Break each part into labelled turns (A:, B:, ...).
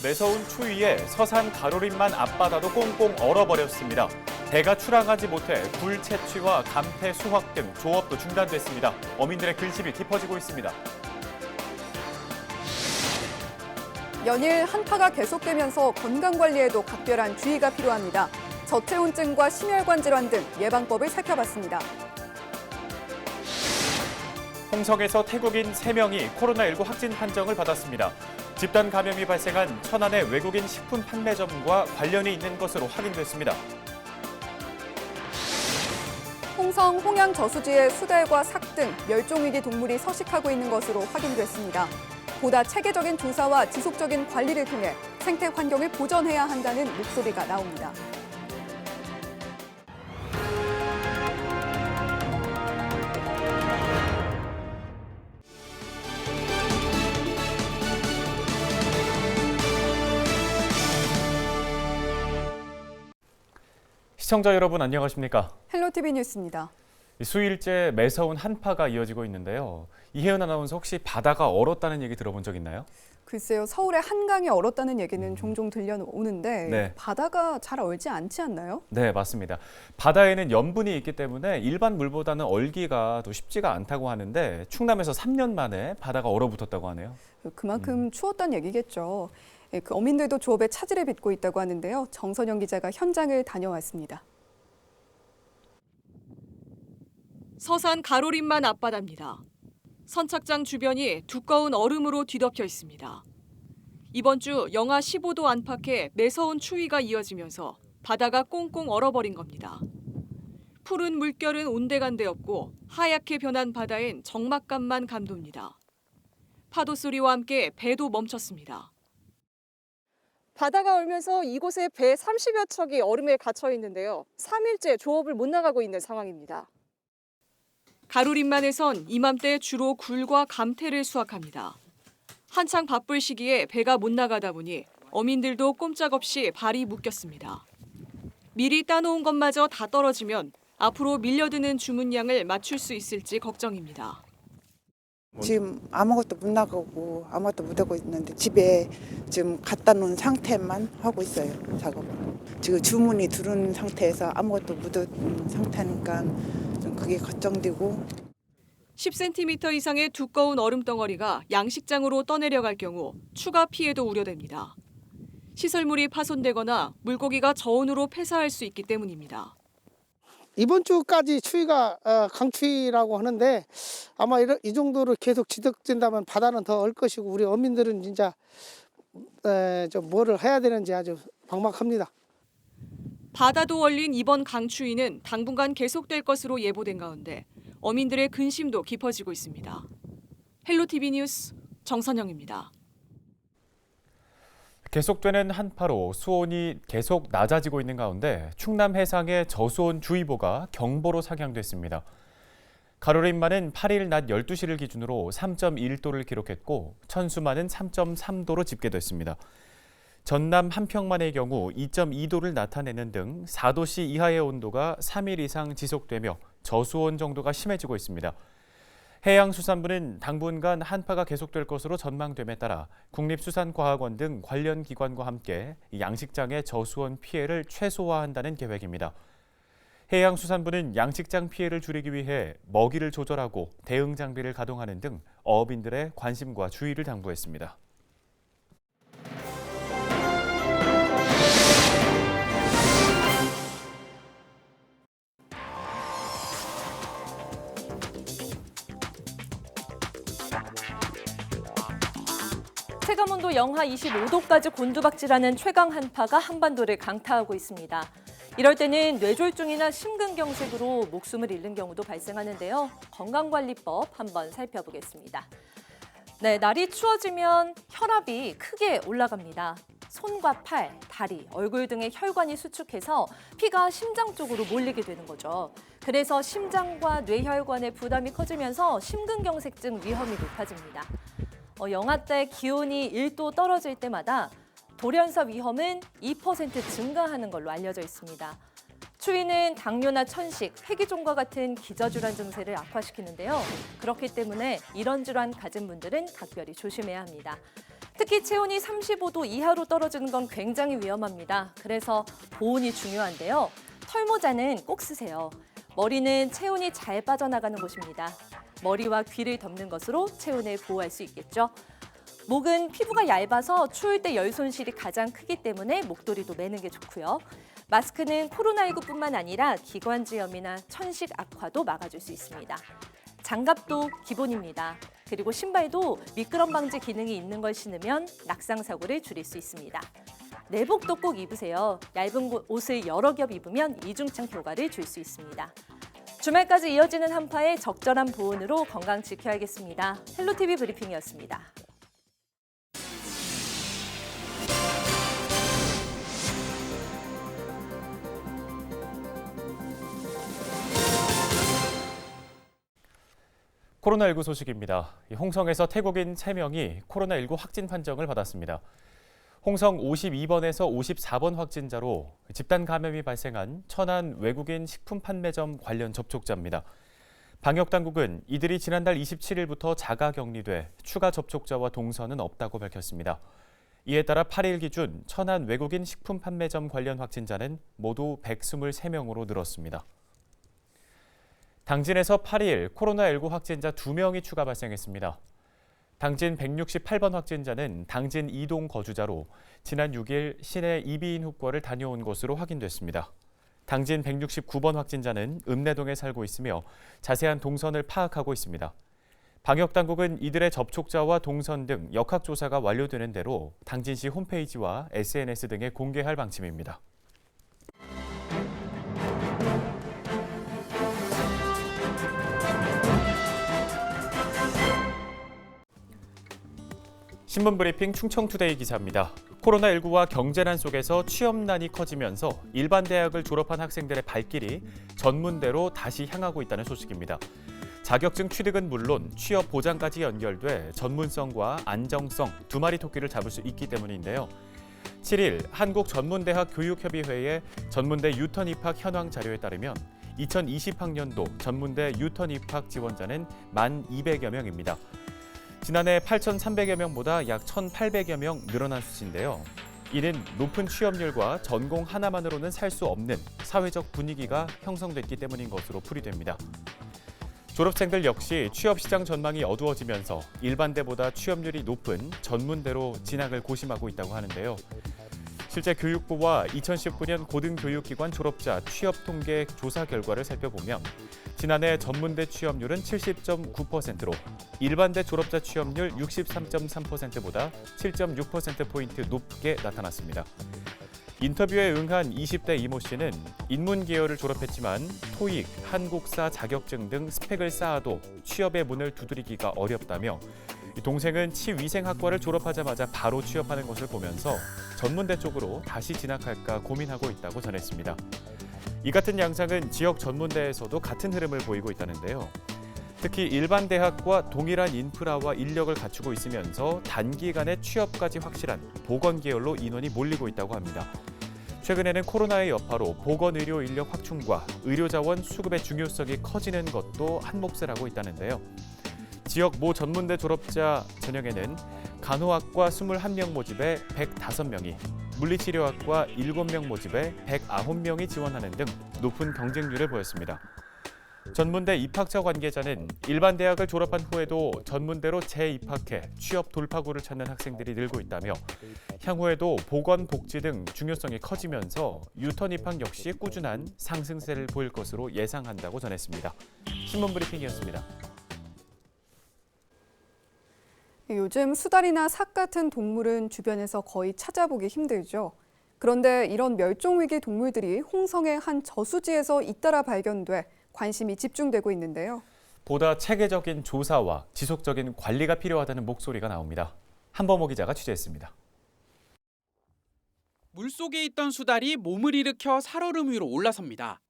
A: 매서운 추위에 서산 가로림만 앞바다도 꽁꽁 얼어버렸습니다. 배가 출항하지 못해 굴 채취와 감태 수확 등 조업도 중단됐습니다. 어민들의 근심이 깊어지고 있습니다.
B: 연일 한파가 계속되면서 건강관리에도 각별한 주의가 필요합니다. 저체온증과 심혈관 질환 등 예방법을 살펴봤습니다.
A: 홍성에서 태국인 3명이 코로나19 확진 판정을 받았습니다. 집단 감염이 발생한 천안의 외국인 식품 판매점과 관련이 있는 것으로 확인됐습니다.
B: 홍성 홍양 저수지에 수달과 삭 등 멸종위기 동물이 서식하고 있는 것으로 확인됐습니다. 보다 체계적인 조사와 지속적인 관리를 통해 생태 환경을 보전해야 한다는 목소리가 나옵니다.
A: 시청자 여러분 안녕하십니까?
B: 헬로티비 뉴스입니다.
A: 수일째 매서운 한파가 이어지고 있는데요. 이혜연 아나운서 혹시 바다가 얼었다는 얘기 들어본 적 있나요?
B: 글쎄요, 서울의 한강이 얼었다는 얘기는 종종 들려오는데
A: 네.
B: 바다가 잘 얼지 않지 않나요?
A: 네, 맞습니다. 바다에는 염분이 있기 때문에 일반 물보다는 얼기가 더 쉽지가 않다고 하는데 충남에서 3년 만에 바다가 얼어붙었다고 하네요.
B: 그만큼 추웠다는 얘기겠죠. 그 어민들도 조업에 차질을 빚고 있다고 하는데요. 정선영 기자가 현장을 다녀왔습니다.
C: 서산 가로림만 앞바다입니다. 선착장 주변이 두꺼운 얼음으로 뒤덮여 있습니다. 이번 주 영하 15도 안팎의 매서운 추위가 이어지면서 바다가 꽁꽁 얼어버린 겁니다. 푸른 물결은 온데간데 없고 하얗게 변한 바다엔 적막감만 감돕니다. 파도 소리와 함께 배도 멈췄습니다. 바다가 얼면서 이곳에 배 30여 척이 얼음에 갇혀 있는데요. 3일째 조업을 못 나가고 있는 상황입니다. 가로림만에선 이맘때 주로 굴과 감태를 수확합니다. 한창 바쁠 시기에 배가 못 나가다 보니 어민들도 꼼짝없이 발이 묶였습니다. 미리 따놓은 것마저 다 떨어지면 앞으로 밀려드는 주문량을 맞출 수 있을지 걱정입니다.
D: 지금 아무것도 못 나가고 아무것도 못 하고 있는데 집에 지금 갖다 놓은 상태만 하고 있어요, 작업을. 지금 주문이 들어온 상태에서 아무것도 못 한 상태니까 좀 그게 걱정되고.
C: 10cm 이상의 두꺼운 얼음 덩어리가 양식장으로 떠내려갈 경우 추가 피해도 우려됩니다. 시설물이 파손되거나 물고기가 저온으로 폐사할 수 있기 때문입니다.
E: 이번 주까지 추위가 강추위라고 하는데 아마 이 정도로 계속 지속된다면 바다는 더 얼 것이고 우리 어민들은 진짜 좀 뭐를 해야 되는지 아주 막막합니다.
C: 바다도 얼린 이번 강추위는 당분간 계속될 것으로 예보된 가운데 어민들의 근심도 깊어지고 있습니다. 헬로티비 뉴스 정선영입니다.
A: 계속되는 한파로 수온이 계속 낮아지고 있는 가운데 충남 해상에 저수온주의보가 경보로 상향됐습니다. 가로림만은 8일 낮 12시를 기준으로 3.1도를 기록했고 천수만은 3.3도로 집계됐습니다. 전남 한평만의 경우 2.2도를 나타내는 등 4도씨 이하의 온도가 3일 이상 지속되며 저수온 정도가 심해지고 있습니다. 해양수산부는 당분간 한파가 계속될 것으로 전망됨에 따라 국립수산과학원 등 관련 기관과 함께 양식장의 저수온 피해를 최소화한다는 계획입니다. 해양수산부는 양식장 피해를 줄이기 위해 먹이를 조절하고 대응 장비를 가동하는 등 어업인들의 관심과 주의를 당부했습니다.
F: 체감온도 영하 25도까지 곤두박질하는 최강 한파가 한반도를 강타하고 있습니다. 이럴 때는 뇌졸중이나 심근경색으로 목숨을 잃는 경우도 발생하는데요. 건강관리법 한번 살펴보겠습니다. 네, 날이 추워지면 혈압이 크게 올라갑니다. 손과 팔, 다리, 얼굴 등의 혈관이 수축해서 피가 심장 쪽으로 몰리게 되는 거죠. 그래서 심장과 뇌혈관의 부담이 커지면서 심근경색증 위험이 높아집니다. 영하때 기온이 1도 떨어질 때마다 돌연사 위험은 2% 증가하는 걸로 알려져 있습니다. 추위는 당뇨나 천식, 회기종과 같은 기저질환 증세를 악화시키는데요. 그렇기 때문에 이런 질환 가진 분들은 각별히 조심해야 합니다. 특히 체온이 35도 이하로 떨어지는 건 굉장히 위험합니다. 그래서 보온이 중요한데요. 털모자는 꼭 쓰세요. 머리는 체온이 잘 빠져나가는 곳입니다. 머리와 귀를 덮는 것으로 체온을 보호할 수 있겠죠. 목은 피부가 얇아서 추울 때 열 손실이 가장 크기 때문에 목도리도 매는 게 좋고요. 마스크는 코로나19뿐만 아니라 기관지염이나 천식 악화도 막아줄 수 있습니다. 장갑도 기본입니다. 그리고 신발도 미끄럼 방지 기능이 있는 걸 신으면 낙상 사고를 줄일 수 있습니다. 내복도 꼭 입으세요. 얇은 옷을 여러 겹 입으면 이중창 효과를 줄 수 있습니다. 주말까지 이어지는 한파에 적절한 보온으로 건강 지켜야겠습니다. 헬로티비 브리핑이었습니다.
A: 코로나19 소식입니다. 홍성에서 태국인 3명이 코로나19 확진 판정을 받았습니다. 홍성 52번에서 54번 확진자로 집단 감염이 발생한 천안 외국인 식품 판매점 관련 접촉자입니다. 방역당국은 이들이 지난달 27일부터 자가 격리돼 추가 접촉자와 동선은 없다고 밝혔습니다. 이에 따라 8일 기준 천안 외국인 식품 판매점 관련 확진자는 모두 123명으로 늘었습니다. 당진에서 8일 코로나19 확진자 2명이 추가 발생했습니다. 당진 168번 확진자는 당진 이동 거주자로 지난 6일 시내 이비인 후과를 다녀온 것으로 확인됐습니다. 당진 169번 확진자는 읍내동에 살고 있으며 자세한 동선을 파악하고 있습니다. 방역당국은 이들의 접촉자와 동선 등 역학조사가 완료되는 대로 당진시 홈페이지와 SNS 등에 공개할 방침입니다. 신문브리핑 충청투데이 기사입니다. 코로나19와 경제난 속에서 취업난이 커지면서 일반 대학을 졸업한 학생들의 발길이 전문대로 다시 향하고 있다는 소식입니다. 자격증 취득은 물론 취업 보장까지 연결돼 전문성과 안정성 두 마리 토끼를 잡을 수 있기 때문인데요. 7일 한국전문대학 교육협의회의 전문대 유턴 입학 현황 자료에 따르면 2020학년도 전문대 유턴 입학 지원자는 1,200여 명입니다. 지난해 8,300여 명보다 약 1,800여 명 늘어난 수치인데요. 이는 높은 취업률과 전공 하나만으로는 살 수 없는 사회적 분위기가 형성됐기 때문인 것으로 풀이됩니다. 졸업생들 역시 취업시장 전망이 어두워지면서 일반대보다 취업률이 높은 전문대로 진학을 고심하고 있다고 하는데요. 실제 교육부와 2019년 고등교육기관 졸업자 취업 통계 조사 결과를 살펴보면 지난해 전문대 취업률은 70.9%로 일반대 졸업자 취업률 63.3%보다 7.6%포인트 높게 나타났습니다. 인터뷰에 응한 20대 이모 씨는 인문 계열을 졸업했지만 토익, 한국사 자격증 등 스펙을 쌓아도 취업의 문을 두드리기가 어렵다며 동생은 치위생학과를 졸업하자마자 바로 취업하는 것을 보면서 전문대 쪽으로 다시 진학할까 고민하고 있다고 전했습니다. 이 같은 양상은 지역 전문대에서도 같은 흐름을 보이고 있다는데요. 특히 일반 대학과 동일한 인프라와 인력을 갖추고 있으면서 단기간에 취업까지 확실한 보건 계열로 인원이 몰리고 있다고 합니다. 최근에는 코로나의 여파로 보건의료 인력 확충과 의료자원 수급의 중요성이 커지는 것도 한 몫을 하고 있다는데요. 지역 모 전문대 졸업자 전형에는 간호학과 21명 모집에 105명이, 물리치료학과 7명 모집에 109명이 지원하는 등 높은 경쟁률을 보였습니다. 전문대 입학처 관계자는 일반 대학을 졸업한 후에도 전문대로 재입학해 취업 돌파구를 찾는 학생들이 늘고 있다며 향후에도 보건, 복지 등 중요성이 커지면서 유턴 입학 역시 꾸준한 상승세를 보일 것으로 예상한다고 전했습니다. 신문브리핑이었습니다.
B: 요즘 수달이나 삭 같은 동물은 주변에서 거의 찾아보기 힘들죠. 그런데 이런 멸종위기 동물들이 홍성의 한 저수지에서 잇따라 발견돼 관심이 집중되고 있는데요.
A: 보다 체계적인 조사와 지속적인 관리가 필요하다는 목소리가 나옵니다. 한범호 기자가 취재했습니다.
G: 물속에 있던 수달이 몸을 일으켜 살얼음 위로 올라섭니다.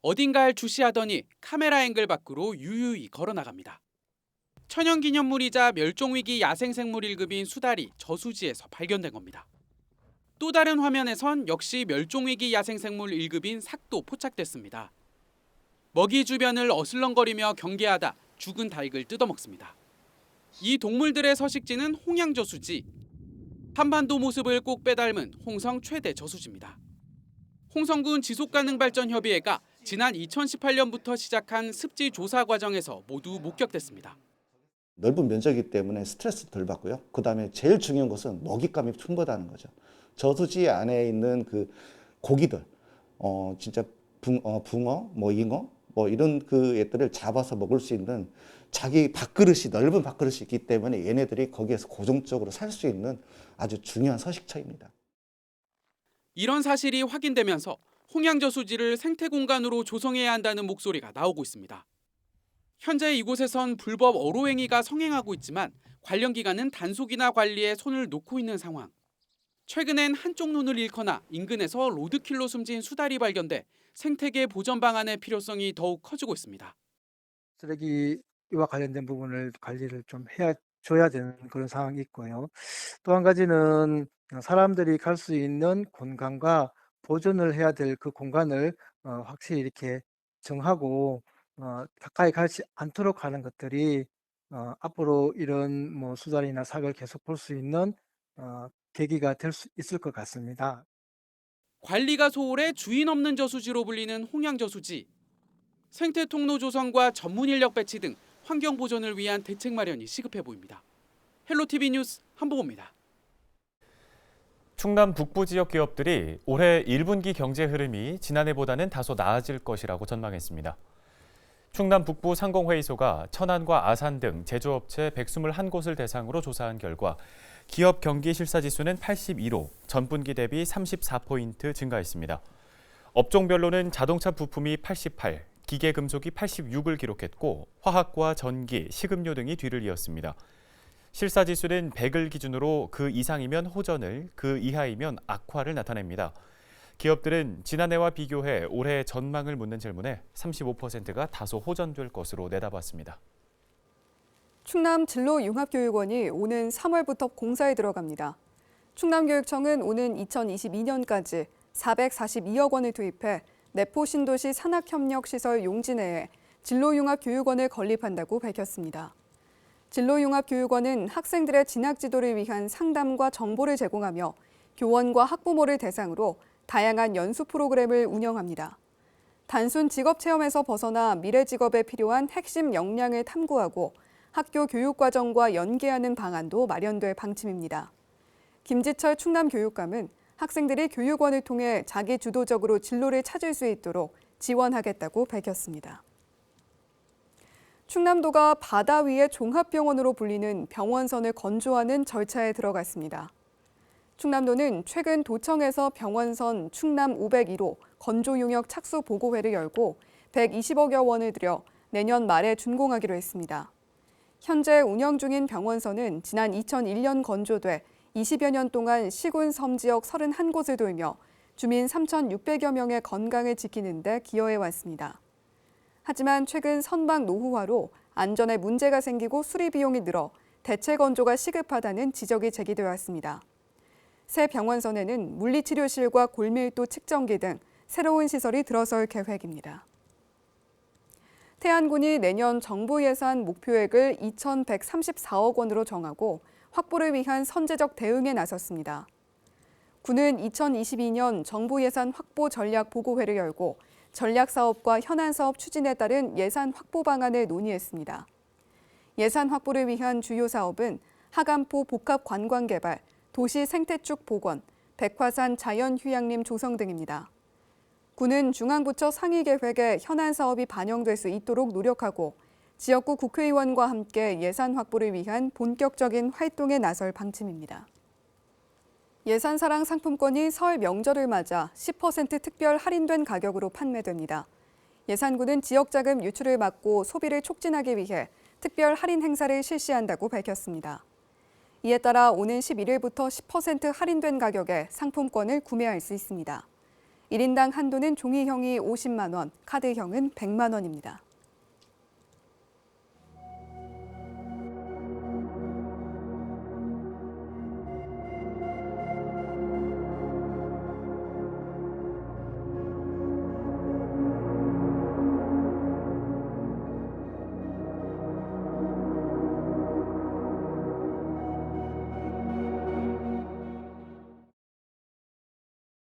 G: 어딘가를 주시하더니 카메라 앵글 밖으로 유유히 걸어나갑니다. 천연기념물이자 멸종위기 야생생물 1급인 수달이 저수지에서 발견된 겁니다. 또 다른 화면에선 역시 멸종위기 야생생물 1급인 삭도 포착됐습니다. 먹이 주변을 어슬렁거리며 경계하다 죽은 닭을 뜯어먹습니다. 이 동물들의 서식지는 홍양저수지. 한반도 모습을 꼭 빼닮은 홍성 최대 저수지입니다. 홍성군 지속가능발전협의회가 지난 2018년부터 시작한 습지 조사 과정에서 모두 목격됐습니다.
H: 넓은 면적이기 때문에 스트레스 덜 받고요. 그다음에 제일 중요한 것은 먹잇감이 풍부하다는 거죠. 저수지 안에 있는 그 고기들, 진짜 붕어, 뭐 잉어, 뭐 이런 그 애들을 잡아서 먹을 수 있는 자기 밥그릇이 넓은 밥그릇이 있기 때문에 얘네들이 거기에서 고정적으로 살 수 있는 아주 중요한 서식처입니다.
G: 이런 사실이 확인되면서 홍양저수지를 생태공간으로 조성해야 한다는 목소리가 나오고 있습니다. 현재 이곳에선 불법 어로행위가 성행하고 있지만 관련 기관은 단속이나 관리에 손을 놓고 있는 상황. 최근엔 한쪽 눈을 잃거나 인근에서 로드킬로 숨진 수달이 발견돼 생태계 보전 방안의 필요성이 더욱 커지고 있습니다.
I: 쓰레기와 관련된 부분을 관리를 좀 줘야 되는 그런 상황이 있고요. 또 한 가지는 사람들이 갈 수 있는 공간과 보존을 해야 될 그 공간을 확실히 이렇게 정하고 가까이 가지 않도록 하는 것들이 앞으로 이런 뭐 수달이나 사고를 계속 볼 수 있는 계기가 될 수 있을 것 같습니다.
G: 관리가 소홀해 주인 없는 저수지로 불리는 홍양저수지. 생태 통로 조성과 전문 인력 배치 등 환경 보존을 위한 대책 마련이 시급해 보입니다. 헬로티비 뉴스 한보호입니다.
A: 충남 북부 지역 기업들이 올해 1분기 경제 흐름이 지난해보다는 다소 나아질 것이라고 전망했습니다. 충남 북부 상공회의소가 천안과 아산 등 제조업체 121곳을 대상으로 조사한 결과 기업 경기 실사지수는 82로 전분기 대비 34포인트 증가했습니다. 업종별로는 자동차 부품이 88, 기계금속이 86을 기록했고 화학과 전기, 식음료 등이 뒤를 이었습니다. 실사지수는 100을 기준으로 그 이상이면 호전을, 그 이하이면 악화를 나타냅니다. 기업들은 지난해와 비교해 올해 전망을 묻는 질문에 35%가 다소 호전될 것으로 내다봤습니다.
B: 충남 진로융합교육원이 오는 3월부터 공사에 들어갑니다. 충남교육청은 오는 2022년까지 442억 원을 투입해 내포 신도시 산학협력시설 용진내에 진로융합교육원을 건립한다고 밝혔습니다. 진로융합교육원은 학생들의 진학지도를 위한 상담과 정보를 제공하며 교원과 학부모를 대상으로 다양한 연수 프로그램을 운영합니다. 단순 직업체험에서 벗어나 미래 직업에 필요한 핵심 역량을 탐구하고 학교 교육과정과 연계하는 방안도 마련될 방침입니다. 김지철 충남교육감은 학생들이 교육원을 통해 자기 주도적으로 진로를 찾을 수 있도록 지원하겠다고 밝혔습니다. 충남도가 바다 위의 종합병원으로 불리는 병원선을 건조하는 절차에 들어갔습니다. 충남도는 최근 도청에서 병원선 충남 501호 건조 용역 착수 보고회를 열고 120억여 원을 들여 내년 말에 준공하기로 했습니다. 현재 운영 중인 병원선은 지난 2001년 건조돼 20여 년 동안 시군 섬지역 31곳을 돌며 주민 3,600여 명의 건강을 지키는 데 기여해 왔습니다. 하지만 최근 선박 노후화로 안전에 문제가 생기고 수리 비용이 늘어 대체 건조가 시급하다는 지적이 제기되어 왔습니다. 새 병원선에는 물리치료실과 골밀도 측정기 등 새로운 시설이 들어설 계획입니다. 태안군이 내년 정부 예산 목표액을 2,134억 원으로 정하고 확보를 위한 선제적 대응에 나섰습니다. 군은 2022년 정부 예산 확보 전략 보고회를 열고 전략 사업과 현안 사업 추진에 따른 예산 확보 방안을 논의했습니다. 예산 확보를 위한 주요 사업은 하간포 복합 관광 개발, 도시 생태축 복원, 백화산 자연휴양림 조성 등입니다. 군은 중앙부처 상위 계획에 현안 사업이 반영될 수 있도록 노력하고 지역구 국회의원과 함께 예산 확보를 위한 본격적인 활동에 나설 방침입니다. 예산사랑 상품권이 설 명절을 맞아 10% 특별 할인된 가격으로 판매됩니다. 예산군은 지역자금 유출을 막고 소비를 촉진하기 위해 특별 할인 행사를 실시한다고 밝혔습니다. 이에 따라 오는 11일부터 10% 할인된 가격에 상품권을 구매할 수 있습니다. 1인당 한도는 종이형이 50만 원, 카드형은 100만 원입니다.